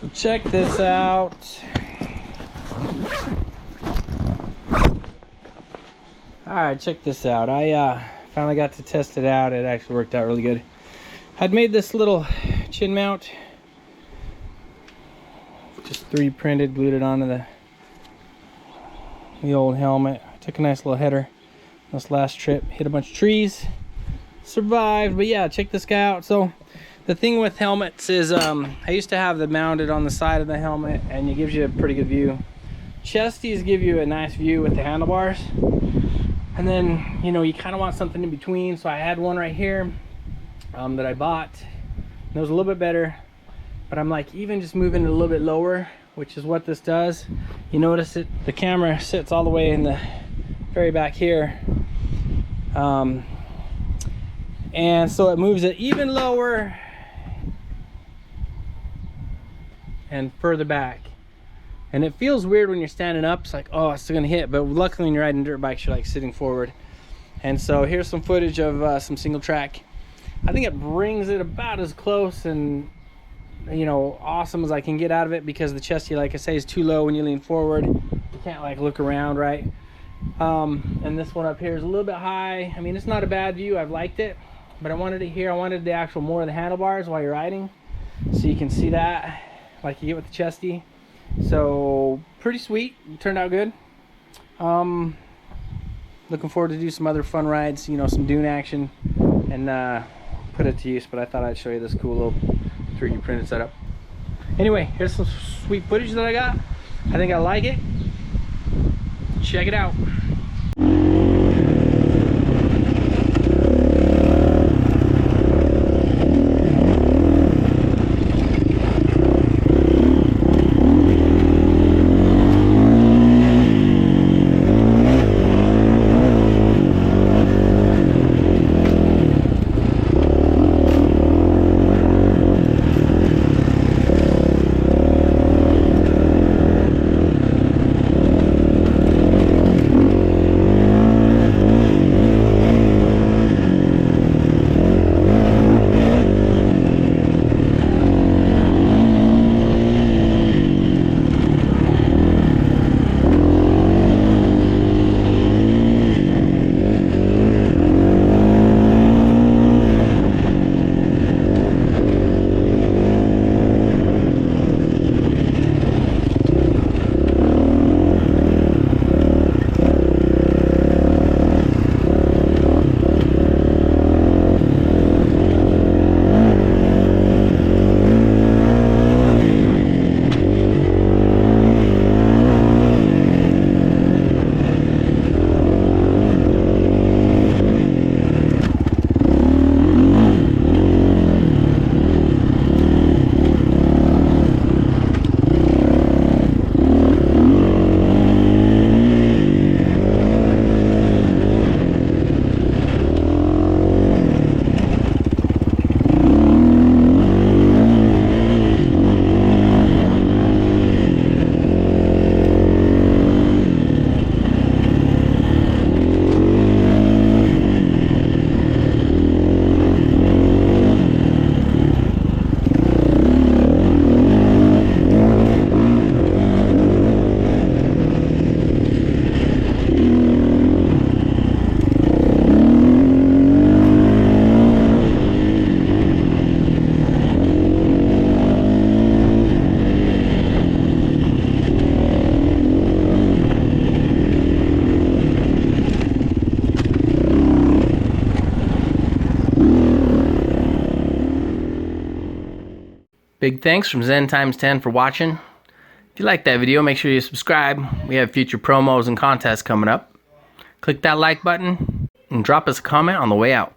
So check this out. Alright, check this out. I finally got to test it out. It actually worked out really good. I'd made this little chin mount. Just 3D printed, glued it onto the old helmet. Took a nice little header. This last trip, hit a bunch of trees. Survived, but yeah, check this guy out. So the thing with helmets is I used to have them mounted on the side of the helmet, and it gives you a pretty good view. Chesties give you a nice view with the handlebars, and then you know you kind of want something in between. So I had one right here that I bought. It was a little bit better, but I'm like, even just moving it a little bit lower, which is what this does. You notice it, the camera sits all the way in the very back here, and so it moves it even lower and further back. And it feels weird when you're standing up. It's like, oh, it's still gonna hit. But luckily when you're riding dirt bikes, you're like sitting forward. And so here's some footage of some single track. I think it brings it about as close and, you know, awesome as I can get out of it, because the chesty, like I say, is too low when you lean forward. You can't like look around, right? And this one up here is a little bit high. I mean, it's not a bad view. I've liked it, but I wanted it here. I wanted the actual more of the handlebars while you're riding, so you can see that like you get with the chesty. So pretty sweet. It turned out good. Looking forward to do some other fun rides, you know, some dune action, and put it to use. But I thought I'd show you this cool little 3D printed setup. Anyway, here's some sweet footage that I got. I think I like it. Check it out. Big thanks from Zen Times 10 for watching. If you like that video, make sure you subscribe. We have future promos and contests coming up. Click that like button and drop us a comment on the way out.